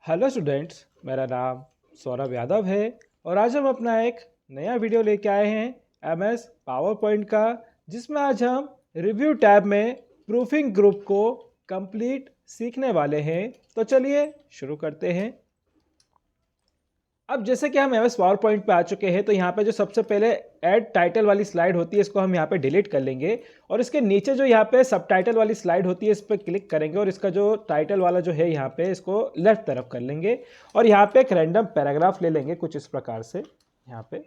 Hello students, मेरा नाम सौरभ यादव है और आज हम अपना एक नया वीडियो लेके आए हैं एमएस पावर पॉइंट का, जिसमें आज हम रिव्यू टैब में प्रूफिंग ग्रुप को कंप्लीट सीखने वाले हैं। तो चलिए शुरू करते हैं। अब जैसे कि हम एमएस पावर पॉइंट पे आ चुके हैं, तो यहाँ पे जो सबसे पहले ऐड टाइटल वाली स्लाइड होती है, इसको हम यहाँ पे डिलीट कर लेंगे और इसके नीचे जो यहाँ पे सब टाइटल वाली स्लाइड होती है, इस पर क्लिक करेंगे और इसका जो टाइटल वाला जो है यहाँ पे इसको लेफ्ट तरफ कर लेंगे और यहाँ पे एक रैंडम पैराग्राफ ले लेंगे कुछ इस प्रकार से। यहाँ पे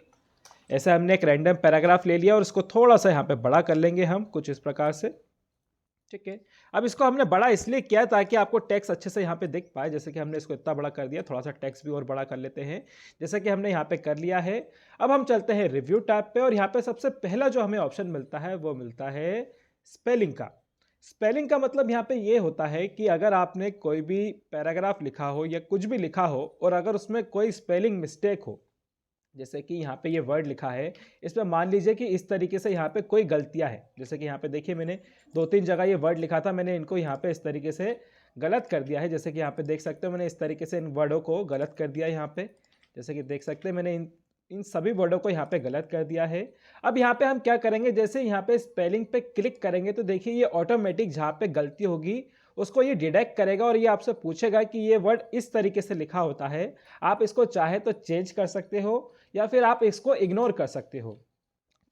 ऐसे हमने एक रैंडम पैराग्राफ ले लिया और इसको थोड़ा सा यहाँ पे बड़ा कर लेंगे हम कुछ इस प्रकार से। ठीक है, अब इसको हमने बड़ा इसलिए किया ताकि आपको टेक्स्ट अच्छे से यहाँ पे दिख पाए। जैसे कि हमने इसको इतना बड़ा कर दिया, थोड़ा सा टेक्स्ट भी और बड़ा कर लेते हैं, जैसे कि हमने यहाँ पे कर लिया है। अब हम चलते हैं रिव्यू टैब पे और यहाँ पे सबसे पहला जो हमें ऑप्शन मिलता है वो मिलता है स्पेलिंग का। स्पेलिंग का मतलब यहाँ पे ये होता है कि अगर आपने कोई भी पैराग्राफ लिखा हो या कुछ भी लिखा हो और अगर उसमें कोई स्पेलिंग मिस्टेक हो, जैसे कि यहाँ पे ये वर्ड लिखा है, इसमें मान लीजिए कि इस तरीके से यहाँ पे कोई गलतियाँ है। जैसे कि यहाँ पे देखिए, मैंने 2-3 जगह ये वर्ड लिखा था, मैंने इनको यहाँ पे इस तरीके से गलत कर दिया है। जैसे कि यहाँ पे देख सकते हो, मैंने इस तरीके से इन वर्डों को गलत कर दिया है यहाँ पे। जैसे कि देख सकते हैं, मैंने इन सभी वर्डों को यहाँ पे गलत कर दिया है। अब यहाँ पे हम क्या करेंगे, जैसे यहाँ पे स्पेलिंग पे क्लिक करेंगे तो देखिए ये ऑटोमेटिक जहाँ पे गलती होगी उसको ये डिटेक्ट करेगा और ये आपसे पूछेगा कि ये वर्ड इस तरीके से लिखा होता है। आप इसको चाहे तो चेंज कर सकते हो या फिर आप इसको इग्नोर कर सकते हो।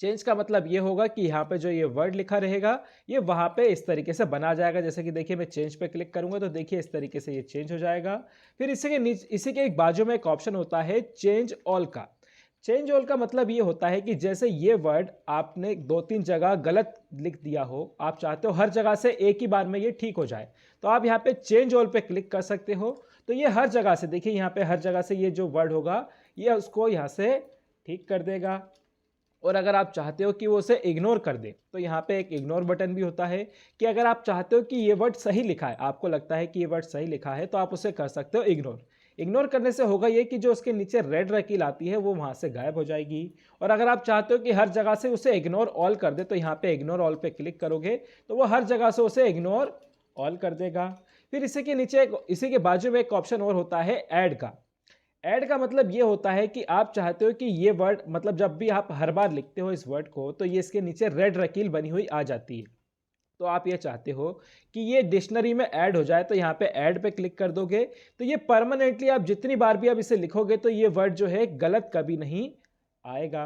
चेंज का मतलब ये होगा कि यहाँ पे जो ये वर्ड लिखा रहेगा ये वहाँ पे इस तरीके से बना जाएगा। जैसे कि देखिए, मैं चेंज पे क्लिक करूंगा तो देखिए इस तरीके से ये चेंज हो जाएगा। फिर इसी के नीचे, इसी के एक बाजू में एक ऑप्शन होता है चेंज ऑल का। चेंज ऑल का मतलब ये होता है कि जैसे ये वर्ड आपने 2-3 जगह गलत लिख दिया हो, आप चाहते हो हर जगह से एक ही बार में ये ठीक हो जाए, तो आप यहाँ पे चेंज ऑल पे क्लिक कर सकते हो। तो ये हर जगह से, देखिए यहाँ पे हर जगह से ये जो वर्ड होगा ये उसको यहाँ से ठीक कर देगा। और अगर आप चाहते हो कि वो उसे इग्नोर कर दे तो यहाँ पे एक इग्नोर बटन भी होता है कि अगर आप चाहते हो कि ये वर्ड सही लिखा है, आपको लगता है कि ये वर्ड सही लिखा है, तो आप उसे कर सकते हो इग्नोर। इग्नोर करने से होगा ये कि जो उसके नीचे रेड रकील आती है वो वहाँ से गायब हो जाएगी। और अगर आप चाहते हो कि हर जगह से उसे इग्नोर ऑल कर दे तो यहाँ पे इग्नोर ऑल पे क्लिक करोगे तो वो हर जगह से उसे इग्नोर ऑल कर देगा। फिर इसी के नीचे इसी के बाजू में एक ऑप्शन और होता है ऐड का। ऐड का मतलब ये होता है कि आप चाहते हो कि ये वर्ड, मतलब जब भी आप हर बार लिखते हो इस वर्ड को तो ये इसके नीचे रेड रकील बनी हुई आ जाती है। तो आप ये चाहते हो कि ये डिक्शनरी में ऐड हो जाए तो यहाँ पे ऐड पे क्लिक कर दोगे तो ये परमानेंटली आप जितनी बार भी आप इसे लिखोगे तो ये वर्ड जो है गलत कभी नहीं आएगा।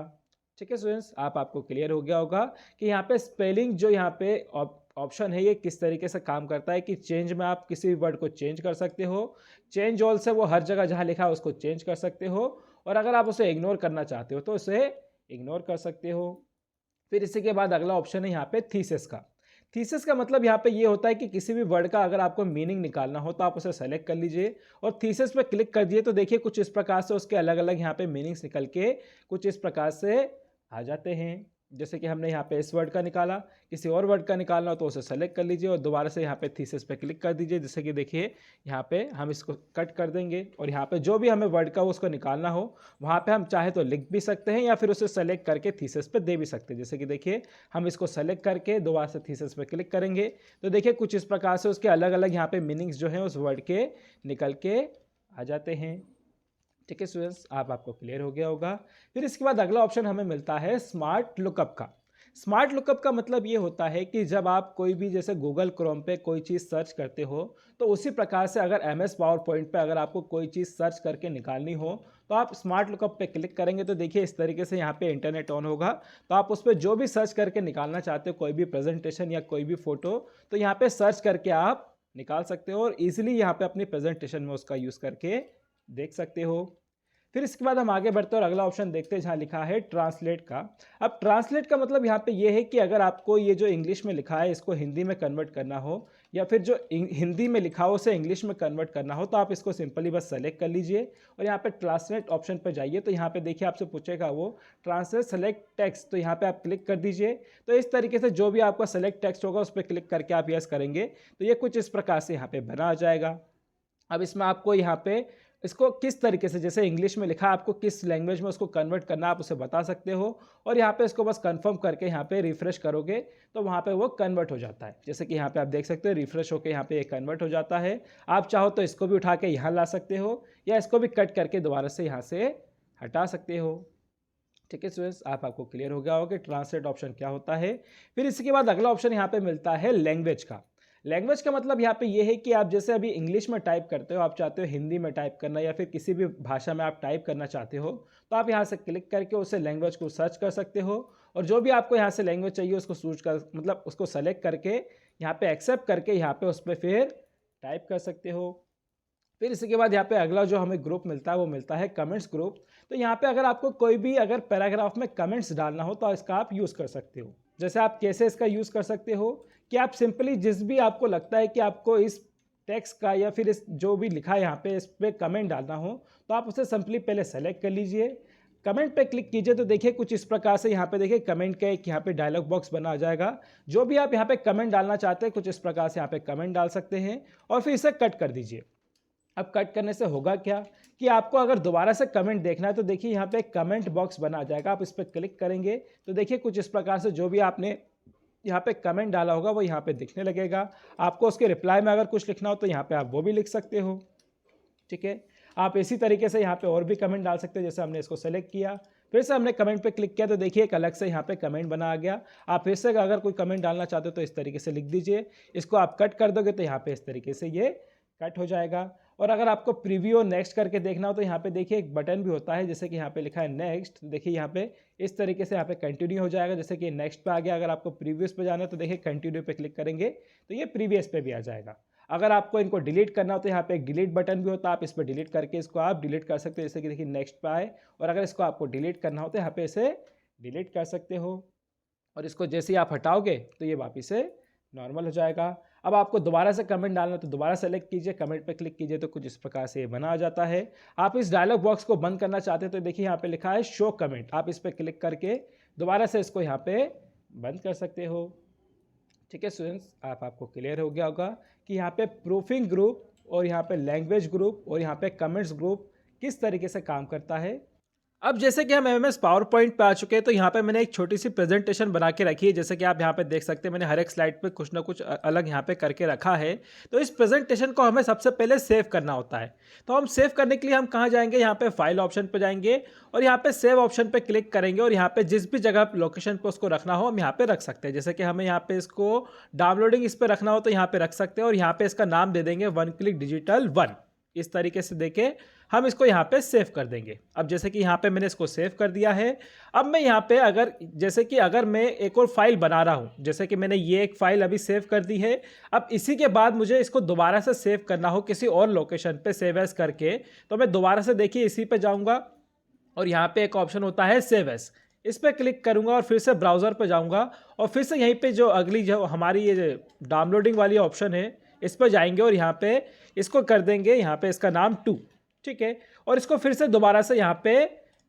ठीक है स्टूडेंट्स, आपको क्लियर हो गया होगा कि यहाँ पे स्पेलिंग जो यहाँ पे ऑप्शन है ये किस तरीके से काम करता है कि चेंज में आप किसी भी वर्ड को चेंज कर सकते हो, चेंज ऑल से वो हर जगह जहाँ लिखा है उसको चेंज कर सकते हो, और अगर आप उसे इग्नोर करना चाहते हो तो उसे इग्नोर कर सकते हो। फिर इसी के बाद अगला ऑप्शन है यहाँ पे थीसिस का। थीसिस का मतलब यहाँ पे ये होता है कि किसी भी वर्ड का अगर आपको मीनिंग निकालना हो तो आप उसे सेलेक्ट कर लीजिए और थीसिस पे क्लिक कर दिए तो देखिए कुछ इस प्रकार से उसके अलग अलग यहाँ पे मीनिंग्स निकल के कुछ इस प्रकार से आ जाते हैं। जैसे कि हमने यहाँ पे इस वर्ड का निकाला, किसी और वर्ड का निकालना हो तो उसे सेलेक्ट कर लीजिए और दोबारा से यहाँ पे थीसिस पे क्लिक कर दीजिए। जैसे कि देखिए यहाँ पे हम इसको कट कर देंगे और यहाँ पे जो भी हमें वर्ड का हो उसको निकालना हो वहाँ पे हम चाहे तो लिख भी सकते हैं या फिर उसे सेलेक्ट करके थीसिस पे दे भी सकते हैं। जैसे कि देखिए हम इसको सेलेक्ट करके दोबारा से थीसिस पे क्लिक करेंगे तो देखिए कुछ इस प्रकार से उसके अलग अलग यहाँ पे मीनिंग्स जो हैं उस वर्ड के निकल के आ जाते हैं। ठीक है स्टूडेंट्स, आपको क्लियर हो गया होगा। फिर इसके बाद अगला ऑप्शन हमें मिलता है स्मार्ट लुकअप का। स्मार्ट लुकअप का मतलब ये होता है कि जब आप कोई भी जैसे गूगल क्रोम पे कोई चीज़ सर्च करते हो तो उसी प्रकार से अगर एमएस पावर पॉइंट पे अगर आपको कोई चीज़ सर्च करके निकालनी हो तो आप स्मार्ट लुकअप पे क्लिक करेंगे तो देखिए इस तरीके से यहाँ पे इंटरनेट ऑन होगा। तो आप उस पर जो भी सर्च करके निकालना चाहते हो, कोई भी प्रेजेंटेशन या कोई भी फोटो, तो यहाँ पे सर्च करके आप निकाल सकते हो और ईजिली यहाँ पे अपनी प्रेजेंटेशन में उसका यूज़ करके देख सकते हो। फिर इसके बाद हम आगे बढ़ते हैं और अगला ऑप्शन देखते हैं जहाँ लिखा है ट्रांसलेट का। अब ट्रांसलेट का मतलब यहाँ पे ये है कि अगर आपको ये जो इंग्लिश में लिखा है इसको हिंदी में कन्वर्ट करना हो या फिर जो हिंदी में लिखा हो उसे इंग्लिश में कन्वर्ट करना हो तो आप इसको सिंपली बस सेलेक्ट कर लीजिए और यहाँ पे ट्रांसलेट ऑप्शन पर जाइए। तो यहाँ पे देखिए आपसे पूछेगा वो ट्रांसलेट सेलेक्ट टेक्स्ट, तो यहाँ पे आप क्लिक कर दीजिए। तो इस तरीके से जो भी आपका सेलेक्ट टेक्स्ट होगा उस पर क्लिक करके आप यस करेंगे तो ये कुछ इस प्रकार से यहाँ पे बना आ जाएगा। अब इसमें आपको यहाँ पे इसको किस तरीके से, जैसे इंग्लिश में लिखा है आपको किस लैंग्वेज में उसको कन्वर्ट करना आप उसे बता सकते हो, और यहाँ पे इसको बस कंफर्म करके यहाँ पे रिफ्रेश करोगे तो वहाँ पे वो कन्वर्ट हो जाता है। जैसे कि यहाँ पे आप देख सकते हो रिफ्रेश होकर यहाँ पे ये कन्वर्ट हो जाता है। आप चाहो तो इसको भी उठा के यहाँ ला सकते हो या इसको भी कट करके दोबारा से यहाँ से हटा सकते हो। ठीक है स्टूडेंट्स, आपको क्लियर हो गया होगा कि ट्रांसलेट ऑप्शन क्या होता है। फिर इसके बाद अगला ऑप्शन यहाँ पे मिलता है लैंग्वेज का। लैंग्वेज का मतलब यहाँ पे ये है कि आप जैसे अभी इंग्लिश में टाइप करते हो, आप चाहते हो हिंदी में टाइप करना या फिर किसी भी भाषा में आप टाइप करना चाहते हो, तो आप यहाँ से क्लिक करके उसे लैंग्वेज को सर्च कर सकते हो, और जो भी आपको यहाँ से लैंग्वेज चाहिए उसको सूच कर मतलब उसको सेलेक्ट करके यहाँ पे एक्सेप्ट करके यहाँ पे उस पर फिर टाइप कर सकते हो। फिर इसके बाद यहाँ पे अगला जो हमें ग्रुप मिलता है वो मिलता है कमेंट्स ग्रुप। तो यहाँ पे अगर आपको कोई भी अगर पैराग्राफ में कमेंट्स डालना हो तो इसका आप यूज़ कर सकते हो। जैसे आप कैसे इसका यूज़ कर सकते हो कि आप सिंपली जिस भी आपको लगता है कि आपको इस टेक्स्ट का या फिर इस जो भी लिखा है यहाँ पे इस पर कमेंट डालना हो, तो आप उसे सिंपली पहले सेलेक्ट कर लीजिए, कमेंट पे क्लिक कीजिए, तो देखिए कुछ इस प्रकार से यहाँ पे देखिए कमेंट का एक यहाँ पे डायलॉग बॉक्स बना आ जाएगा। जो भी आप यहाँ पे कमेंट डालना चाहते हैं कुछ इस प्रकार से यहाँ पे कमेंट डाल सकते हैं और फिर इसे कट कर दीजिए। अब कट करने से होगा क्या कि आपको अगर दोबारा से कमेंट देखना है तो देखिए यहाँ पे एक कमेंट बॉक्स बना आ जाएगा, आप इस पर क्लिक करेंगे तो देखिए कुछ इस प्रकार से जो भी आपने यहाँ पे कमेंट डाला होगा वो यहाँ पे दिखने लगेगा। आपको उसके रिप्लाई में अगर कुछ लिखना हो तो यहाँ पे आप वो भी लिख सकते हो। ठीक है, आप इसी तरीके से यहाँ पे और भी कमेंट डाल सकते हो। जैसे हमने इसको सेलेक्ट किया, फिर से हमने कमेंट पे क्लिक किया तो देखिए एक अलग से यहाँ पे कमेंट बना आ गया। आप फिर से अगर कोई कमेंट डालना चाहते हो तो इस तरीके से लिख दीजिए। इसको आप कट कर दोगे तो यहाँ पे इस तरीके से ये कट हो जाएगा। और अगर आपको प्रीव्यू और नेक्स्ट करके देखना हो तो यहाँ पे देखिए एक बटन भी होता है, जैसे कि यहाँ पे लिखा है नेक्स्ट, देखिए यहाँ पे इस तरीके से यहाँ पे कंटिन्यू हो जाएगा। जैसे कि नेक्स्ट पे आ गया, अगर आपको प्रीवियस पे जाना है तो देखिए कंटिन्यू पे क्लिक करेंगे तो ये प्रीवियस पे भी आ जाएगा। अगर आपको इनको डिलीट करना हो तो यहाँ पे एक डिलीट बटन भी होता है, आप इस पर डिलीट करके इसको आप डिलीट कर सकते हो। जैसे कि देखिए नेक्स्ट पे आए और अगर इसको आपको डिलीट करना हो तो यहाँ पे इसे डिलीट कर सकते हो, और इसको जैसे ही आप हटाओगे तो ये वापिस से नॉर्मल हो जाएगा। अब आपको दोबारा से कमेंट डालना तो दोबारा सेलेक्ट कीजिए, कमेंट पे क्लिक कीजिए तो कुछ इस प्रकार से ये बना आ जाता है। आप इस डायलॉग बॉक्स को बंद करना चाहते हैं तो देखिए यहाँ पे लिखा है शो कमेंट, आप इस पर क्लिक करके दोबारा से इसको यहाँ पे बंद कर सकते हो। ठीक है स्टूडेंट्स, आपको क्लियर हो गया होगा कि यहाँ पे प्रूफिंग ग्रुप और यहाँ पे लैंग्वेज ग्रुप और यहाँ पे कमेंट्स ग्रुप किस तरीके से काम करता है। अब जैसे कि हम एमएस पावर पॉइंट पे आ चुके हैं तो यहाँ पे मैंने एक छोटी सी प्रेजेंटेशन बना के रखी है। जैसे कि आप यहाँ पे देख सकते हैं मैंने हर एक स्लाइड पे कुछ ना कुछ अलग यहाँ पे करके रखा है। तो इस प्रेजेंटेशन को हमें सबसे पहले सेव करना होता है। तो हम सेव करने के लिए हम कहाँ जाएंगे, यहाँ पे फाइल ऑप्शन पे जाएंगे और यहाँ पे सेव ऑप्शन पे क्लिक करेंगे और यहाँ पे जिस भी जगह लोकेशन पे उसको रखना हो हम यहाँ पे रख सकते हैं। जैसे कि हमें यहाँ पे इसको डाउनलोडिंग इस पर रखना हो तो यहाँ पे रख सकते हैं और यहाँ पे इसका नाम दे देंगे वन क्लिक डिजिटल 1। इस तरीके से देके हम इसको यहाँ पे सेव कर देंगे। अब जैसे कि यहाँ पे मैंने इसको सेव कर दिया है। अब मैं यहाँ पे अगर जैसे कि अगर मैं एक और फाइल बना रहा हूँ, जैसे कि मैंने ये एक फाइल अभी सेव कर दी है, अब इसी के बाद मुझे इसको दोबारा से सेव करना हो किसी और लोकेशन पे सेव एज करके, तो मैं दोबारा से देखिए इसी पे जाऊँगा और यहाँ पे एक ऑप्शन होता है सेव एज, इस पर क्लिक करूँगा और फिर से ब्राउज़र पर जाऊँगा और फिर से यहीं पर जो अगली जो हमारी ये डाउनलोडिंग वाली ऑप्शन है इस पर जाएंगे और यहाँ पे इसको कर देंगे यहाँ पे इसका नाम 2। ठीक है, और इसको फिर से दोबारा से यहाँ पे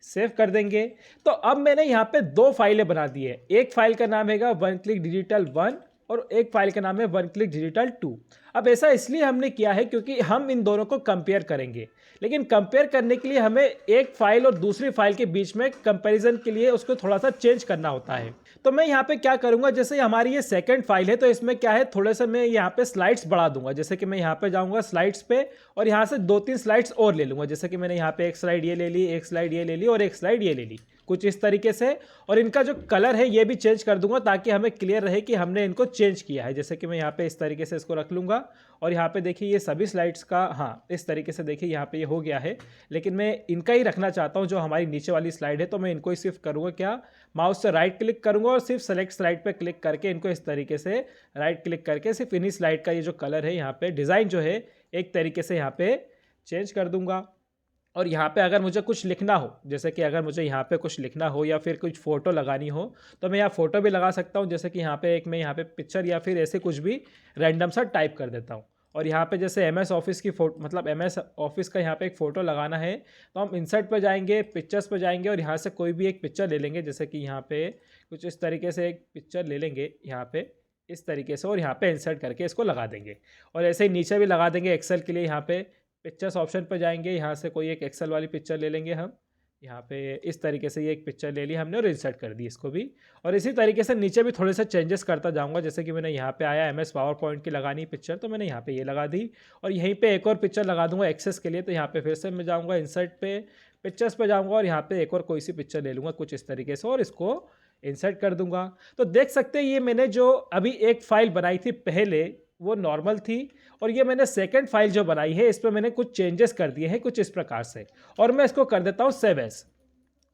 सेव कर देंगे। तो अब मैंने यहाँ पे 2 फाइलें बना दी है। एक फाइल का नाम है वन क्लिक डिजिटल 1 और एक फाइल का नाम है वन क्लिक डिजिटल 2। अब ऐसा इसलिए हमने किया है क्योंकि हम इन दोनों को कंपेयर करेंगे, लेकिन कंपेयर करने के लिए हमें एक फाइल और दूसरी फाइल के बीच में कंपैरिजन के लिए उसको थोड़ा सा चेंज करना होता है। तो मैं यहाँ पे क्या करूँगा, जैसे हमारी ये सेकंड फाइल है तो इसमें क्या है थोड़े से मैं यहाँ पे स्लाइड्स बढ़ा दूंगा। जैसे कि मैं यहाँ पे जाऊँगा स्लाइड्स पे और यहाँ से 2-3 स्लाइड्स और ले लूँगा। जैसे कि मैंने यहाँ पे एक स्लाइड ये ले ली, एक स्लाइड ये ले ली और एक स्लाइड ये ले ली, कुछ इस तरीके से। और इनका जो कलर है ये भी चेंज कर दूंगा ताकि हमें क्लियर रहे कि हमने इनको चेंज किया है। जैसे कि मैं यहाँ पे इस तरीके से इसको रख लूँगा और यहाँ पे देखिए ये सभी स्लाइड्स का, हाँ इस तरीके से देखिए यहाँ पे ये हो गया है, लेकिन मैं इनका ही रखना चाहता हूँ जो हमारी नीचे वाली स्लाइड है। तो मैं इनको ही सिर्फ करूँगा क्या, माउस से राइट क्लिक करूँगा और सिर्फ सेलेक्ट स्लाइड पे क्लिक करके इनको इस तरीके से राइट क्लिक करके सिर्फ इन्हीं स्लाइड का ये जो कलर है यहाँ पे डिज़ाइन जो है एक तरीके से यहाँ पे चेंज कर दूँगा। और यहाँ पे अगर मुझे कुछ लिखना हो, जैसे कि अगर मुझे यहाँ पे कुछ लिखना हो या फिर कुछ फ़ोटो लगानी हो तो मैं यहाँ फ़ोटो भी लगा सकता हूँ। जैसे कि यहाँ पे एक मैं यहाँ पे पिक्चर या फिर ऐसे कुछ भी रैंडम सा टाइप कर देता हूँ। और यहाँ पे जैसे एमएस ऑफिस की फ़ोटो मतलब एमएस ऑफिस का यहाँ पे एक फ़ोटो लगाना है तो हम इंसर्ट पे जाएंगे, पिक्चर्स पे जाएंगे और यहाँ से कोई भी एक पिक्चर ले लेंगे। जैसे कि यहाँ पे कुछ इस तरीके से एक पिक्चर ले लेंगे यहाँ पे इस तरीके से और यहाँ पे इंसर्ट करके इसको लगा देंगे। और ऐसे ही नीचे भी लगा देंगे एक्सेल के लिए यहाँ पे पिक्चर्स ऑप्शन पर जाएंगे, यहाँ से कोई एक एक्सेल वाली पिक्चर ले लेंगे हम। यहाँ पे इस तरीके से ये एक पिक्चर ले ली हमने और इंसर्ट कर दी इसको भी। और इसी तरीके से नीचे भी थोड़े से चेंजेस करता जाऊँगा, जैसे कि मैंने यहाँ पे आया MS पावर पॉइंट की लगानी पिक्चर, तो मैंने यहाँ पे ये लगा दी। और यहीं पे एक और पिक्चर लगा दूंगा एक्सेस के लिए, तो यहाँ पे फिर से मैं जाऊँगा इंसर्ट पे, पिक्चर्स पे जाऊँगा और यहाँ पे एक और कोई सी पिक्चर ले लूँगा कुछ इस तरीके से और इसको इंसर्ट कर दूंगा। तो देख सकते हैं ये मैंने जो अभी एक फाइल बनाई थी पहले वो नॉर्मल थी, और ये मैंने सेकंड फाइल जो बनाई है इस पर मैंने कुछ चेंजेस कर दिए हैं कुछ इस प्रकार से, और मैं इसको कर देता हूँ सेव एज।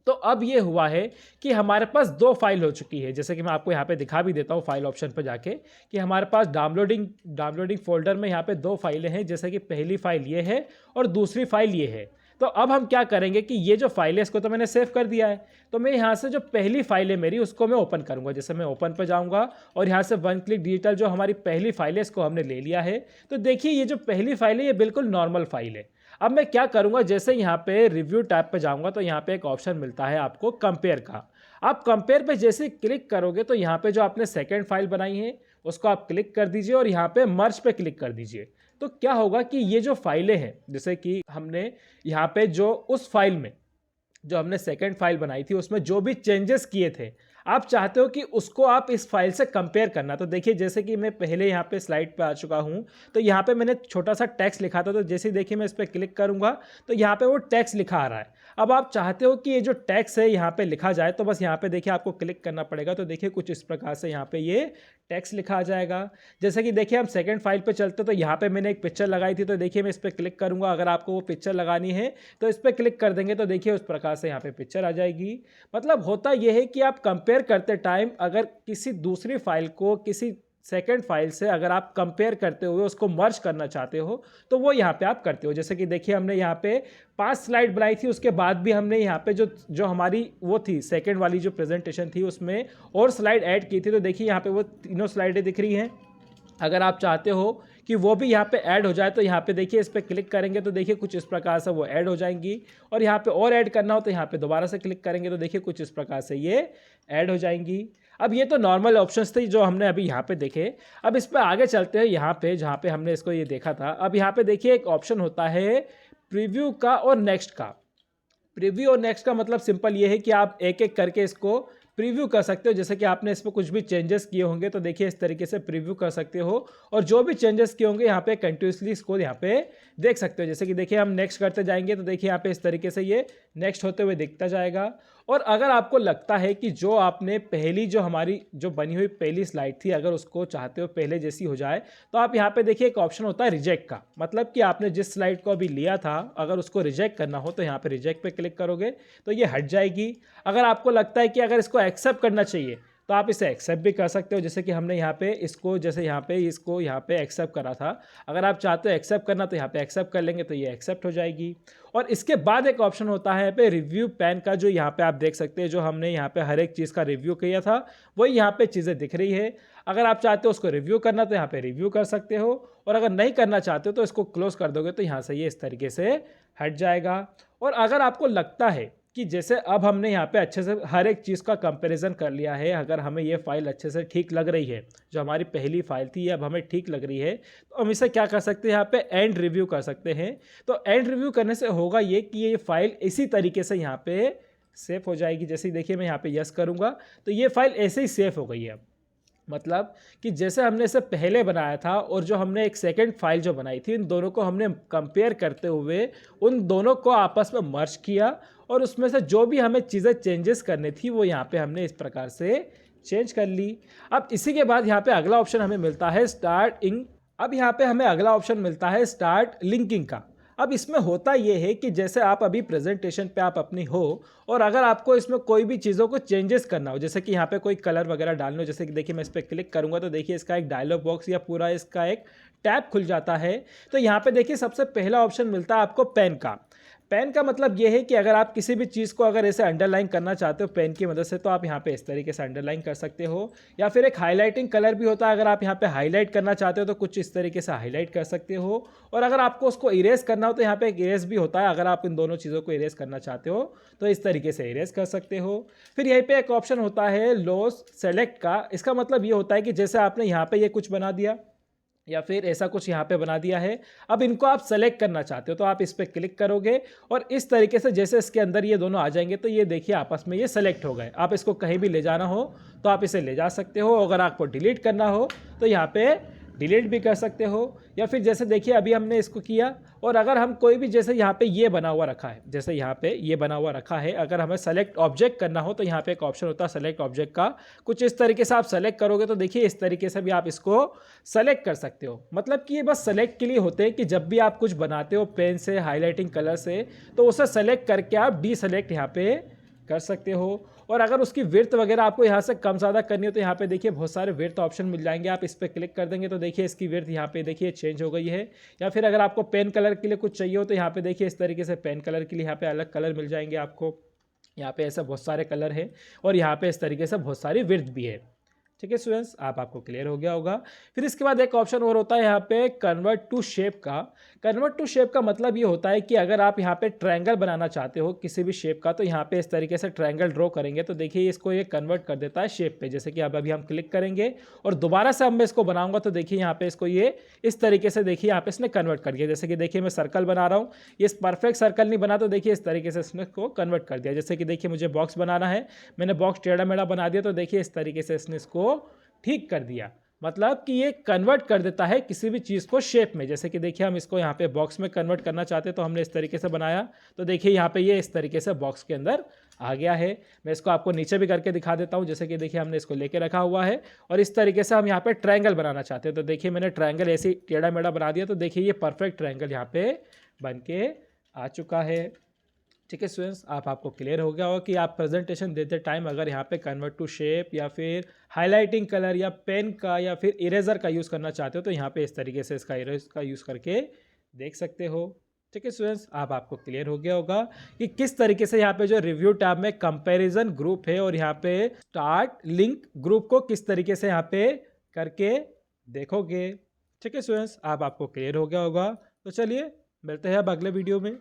तो अब ये हुआ है कि हमारे पास दो फाइल हो चुकी है, जैसे कि मैं आपको यहाँ पे दिखा भी देता हूँ फाइल ऑप्शन पर जाके कि हमारे पास डाउनलोडिंग फोल्डर में यहाँ पे दो फाइलें हैं, जैसे कि पहली फाइल ये है और दूसरी फाइल ये है। तो अब हम क्या करेंगे कि ये जो फाइल है इसको तो मैंने सेव कर दिया है, तो मैं यहाँ से जो पहली फाइल है मेरी उसको मैं ओपन करूँगा। जैसे मैं ओपन पर जाऊँगा और यहाँ से वन क्लिक डिजिटल जो हमारी पहली फाइल है इसको हमने ले लिया है। तो देखिए ये जो पहली फाइल है ये बिल्कुल नॉर्मल फाइल है। अब मैं क्या करूँगा, जैसे यहाँ पे रिव्यू टैब पे जाऊँगा तो यहाँ पे एक ऑप्शन मिलता है आपको कंपेयर का। आप कंपेयर पे जैसे क्लिक करोगे तो यहाँ पे जो आपने सेकेंड फाइल बनाई है उसको आप क्लिक कर दीजिए और यहाँ पे मर्ज पे क्लिक कर दीजिए। तो क्या होगा कि ये जो फाइलें हैं, जैसे कि हमने यहाँ पे जो उस फाइल में जो हमने सेकंड फाइल बनाई थी उसमें जो भी चेंजेस किए थे, आप चाहते हो कि उसको आप इस फाइल से कंपेयर करना। तो देखिए जैसे कि मैं पहले यहाँ पे स्लाइड पे आ चुका हूँ, तो यहाँ पे मैंने छोटा सा टेक्स्ट लिखा था, तो जैसे ही देखिए मैं इस पर क्लिक करूँगा तो यहाँ पे वो टेक्स्ट लिखा आ रहा है। अब आप चाहते हो कि ये जो टेक्स्ट है यहाँ पे लिखा जाए, तो बस यहाँ पे देखिए आपको क्लिक करना पड़ेगा। तो देखिए कुछ इस प्रकार से यहाँ पे ये टेक्स्ट लिखा आ जाएगा। जैसे कि देखिए हम सेकंड फाइल पे चलते तो यहाँ पे मैंने एक पिक्चर लगाई थी, तो देखिए मैं इस पर क्लिक करूँगा। अगर आपको वो पिक्चर लगानी है तो इस पर क्लिक कर देंगे तो देखिए उस प्रकार से यहाँ पे पिक्चर आ जाएगी। मतलब होता यह है कि आप कंपेयर करते टाइम अगर किसी दूसरी फाइल को किसी सेकेंड फाइल से अगर आप कंपेयर करते हुए उसको मर्ज करना चाहते हो तो वो यहाँ पे आप करते हो। जैसे कि देखिए हमने यहाँ पे 5 स्लाइड बनाई थी, उसके बाद भी हमने यहाँ पे जो हमारी वो थी सेकंड वाली जो प्रेजेंटेशन थी उसमें और स्लाइड ऐड की थी। तो देखिए यहाँ पे वो तीनों स्लाइडें दिख रही हैं। अगर आप चाहते हो कि वो भी यहाँ पे ऐड हो जाए तो यहाँ पे देखिए इस पर क्लिक करेंगे तो देखिए कुछ इस प्रकार से वो ऐड हो जाएंगी, और यहाँ पे और ऐड करना हो तो यहाँ पे दोबारा से क्लिक करेंगे तो देखिए कुछ इस प्रकार से ये ऐड हो जाएंगी। अब ये तो नॉर्मल ऑप्शंस थे जो हमने अभी यहाँ पे देखे। अब इस पर आगे चलते हैं, यहाँ पे जहाँ पे हमने इसको ये देखा था। अब यहाँ पे देखिए एक ऑप्शन होता है प्रीव्यू का और नेक्स्ट का। प्रीव्यू और नेक्स्ट का मतलब सिंपल ये है कि आप एक एक करके इसको प्रीव्यू कर सकते हो। जैसे कि आपने इसमें कुछ भी चेंजेस किए होंगे तो देखिए इस तरीके से प्रीव्यू कर सकते हो, और जो भी चेंजेस किए होंगे यहाँ पे कंटिन्यूसली इसको यहाँ पे देख सकते हो। जैसे कि देखिए हम नेक्स्ट करते जाएंगे तो देखिए यहाँ पे इस तरीके से ये नेक्स्ट होते हुए दिखता जाएगा। और अगर आपको लगता है कि जो आपने पहली जो हमारी जो बनी हुई पहली स्लाइड थी अगर उसको चाहते हो पहले जैसी हो जाए तो आप यहाँ पे देखिए एक ऑप्शन होता है रिजेक्ट का। मतलब कि आपने जिस स्लाइड को अभी लिया था अगर उसको रिजेक्ट करना हो तो यहाँ पे रिजेक्ट पे क्लिक करोगे तो ये हट जाएगी। अगर आपको लगता है कि अगर इसको एक्सेप्ट करना चाहिए तो आप इसे एक्सेप्ट भी कर सकते हो। जैसे कि हमने यहाँ पे इसको जैसे यहाँ पे एक्सेप्ट करा था, अगर आप चाहते हो एक्सेप्ट करना तो यहाँ पे एक्सेप्ट कर लेंगे तो ये एक्सेप्ट हो जाएगी। और इसके बाद एक ऑप्शन होता है यहाँ पे रिव्यू पैन का, जो यहाँ पे आप देख सकते हैं जो हमने यहाँ पे हर एक चीज़ का रिव्यू किया था वही यहाँ पे चीज़ें दिख रही है। अगर आप चाहते हो उसको रिव्यू करना तो यहाँ पे रिव्यू कर सकते हो, और अगर नहीं करना चाहते हो तो इसको क्लोज कर दोगे तो यहाँ से ये इस तरीके से हट जाएगा। और अगर आपको लगता है कि जैसे अब हमने यहाँ पे अच्छे से हर एक चीज़ का कंपैरिजन कर लिया है, अगर हमें ये फाइल अच्छे से ठीक लग रही है, जो हमारी पहली फाइल थी ये अब हमें ठीक लग रही है, तो हम इसे क्या कर सकते हैं यहाँ पे एंड रिव्यू कर सकते हैं। तो एंड रिव्यू करने से होगा ये कि ये फाइल इसी तरीके से यहाँ पे सेव हो जाएगी। जैसे देखिए मैं यहाँ पे यस करूँगा तो ये फाइल ऐसे ही सेव हो गई है। मतलब कि जैसे हमने इसे पहले बनाया था और जो हमने एक सेकंड फाइल जो बनाई थी, इन दोनों को हमने कंपेयर करते हुए उन दोनों को आपस में मर्ज किया, और उसमें से जो भी हमें चीज़ें चेंजेस करनी थी वो यहाँ पे हमने इस प्रकार से चेंज कर ली। अब इसी के बाद यहाँ पे अगला ऑप्शन हमें मिलता है स्टार्ट लिंकिंग का। अब इसमें होता यह है कि जैसे आप अभी प्रेजेंटेशन पे आप अपनी हो और अगर आपको इसमें कोई भी चीज़ों को चेंजेस करना हो, जैसे कि यहाँ पे कोई कलर वगैरह डालना हो, जैसे कि देखिए मैं इस पर क्लिक करूँगा तो देखिए इसका एक डायलॉग बॉक्स या पूरा इसका एक टैब खुल जाता है। तो यहाँ पे देखिए सबसे पहला ऑप्शन मिलता है आपको पेन का। पेन का मतलब ये है कि अगर आप किसी भी चीज़ को अगर ऐसे अंडरलाइन करना चाहते हो पेन की मदद से तो आप यहाँ पे इस तरीके से अंडरलाइन कर सकते हो, या फिर एक हाईलाइटिंग कलर भी होता है, अगर आप यहाँ पे हाईलाइट करना चाहते हो तो कुछ इस तरीके से हाईलाइट कर सकते हो। और अगर आपको उसको इरेज करना हो तो यहाँ पे एक इरेज भी होता है, अगर आप इन दोनों चीज़ों को इरेज करना चाहते हो तो इस तरीके से इरेज कर सकते हो। फिर यहीं पर एक ऑप्शन होता है लॉस सेलेक्ट का। इसका मतलब ये होता है कि जैसे आपने यहाँ पर ये कुछ बना दिया, या फिर ऐसा कुछ यहाँ पे बना दिया है। अब इनको आप सेलेक्ट करना चाहते हो तो आप इस पर क्लिक करोगे और इस तरीके से जैसे इसके अंदर ये दोनों आ जाएंगे तो ये देखिए आपस में ये सेलेक्ट हो गए। आप इसको कहीं भी ले जाना हो तो आप इसे ले जा सकते हो। अगर आपको डिलीट करना हो तो यहाँ पे डिलीट भी कर सकते हो, या फिर जैसे देखिए अभी हमने इसको किया। और अगर हम कोई भी जैसे यहाँ पे ये बना हुआ रखा है, जैसे यहाँ पे ये बना हुआ रखा है, अगर हमें सेलेक्ट ऑब्जेक्ट करना हो तो यहाँ पे एक ऑप्शन होता है सेलेक्ट ऑब्जेक्ट का। कुछ इस तरीके से आप सेलेक्ट करोगे तो देखिए इस तरीके से भी आप इसको सेलेक्ट कर सकते हो। मतलब कि ये बस सेलेक्ट के लिए होते हैं कि जब भी आप कुछ बनाते हो पेन से, हाईलाइटिंग कलर से, तो उसे सेलेक्ट करके आप डी सेलेक्ट यहाँ पे कर सकते हो। और अगर उसकी विड्थ वगैरह आपको यहाँ से कम ज़्यादा करनी हो तो यहाँ पे देखिए बहुत सारे विड्थ ऑप्शन मिल जाएंगे। आप इस पर क्लिक कर देंगे तो देखिए इसकी विड्थ यहाँ पे देखिए चेंज हो गई है। या फिर अगर आपको पेन कलर के लिए कुछ चाहिए हो तो यहाँ पे देखिए इस तरीके से पेन कलर के लिए यहाँ पे अलग कलर मिल जाएंगे आपको। यहाँ पे ऐसे बहुत सारे कलर हैं और यहाँ पे इस तरीके से बहुत सारी विड्थ भी है। ठीक है स्टूडेंट्स, आपको क्लियर हो गया होगा। फिर इसके बाद एक ऑप्शन और होता है यहाँ पे कन्वर्ट टू शेप का। कन्वर्ट टू शेप का मतलब ये होता है कि अगर आप यहाँ पे ट्रायंगल बनाना चाहते हो किसी भी शेप का, तो यहाँ पे इस तरीके से ट्रायंगल ड्रॉ करेंगे तो देखिए इसको ये कन्वर्ट कर देता है शेप पे। जैसे कि अब अभी हम क्लिक करेंगे और दोबारा से अब मैं इसको बनाऊंगा तो देखिए यहाँ पे इसको ये इस तरीके से देखिए यहाँ पे इसने कन्वर्ट कर दिया। जैसे कि देखिए मैं सर्कल बना रहा हूँ, ये परफेक्ट सर्कल नहीं बना तो देखिए इस तरीके से इसने इसको कन्वर्ट कर दिया। जैसे कि देखिए मुझे बॉक्स बनाना है, मैंने बॉक्स टेढ़ा मेढ़ा बना दिया तो देखिए इस तरीके से इसने इसको ठीक कर दिया। मतलब कि ये कन्वर्ट कर देता है किसी भी चीज़ को शेप में। जैसे कि देखिए हम इसको यहाँ पे बॉक्स में कन्वर्ट करना चाहते हैं तो हमने इस तरीके से बनाया तो देखिए यहाँ पे ये इस तरीके से बॉक्स के अंदर आ गया है। मैं इसको आपको नीचे भी करके दिखा देता हूँ। जैसे कि देखिए हमने इसको लेके रखा हुआ है और इस तरीके से हम यहाँ पे ट्रायंगल बनाना चाहते हैं तो देखिए मैंने ट्रायंगल ऐसे टेढ़ा मेढ़ा बना दिया तो देखिए ये परफेक्ट ट्रायंगल यहाँ पे बन के आ चुका है। ठीक है स्टूडेंट्स, आपको क्लियर हो गया होगा कि आप प्रेजेंटेशन देते टाइम अगर यहाँ पे कन्वर्ट टू शेप या फिर हाईलाइटिंग कलर या पेन का या फिर इरेजर का यूज़ करना चाहते हो तो यहाँ पे इस तरीके से इसका इरेजर का यूज़ करके देख सकते हो। ठीक है स्टूडेंट्स, आपको क्लियर हो गया होगा कि किस तरीके से यहाँ पे जो रिव्यू टैब में कंपैरिजन ग्रुप है और यहाँ पे स्टार्ट लिंक ग्रुप को किस तरीके से यहाँ पे करके देखोगे। ठीक है स्टूडेंट्स, आपको क्लियर हो गया होगा। तो चलिए मिलते हैं अब अगले वीडियो में।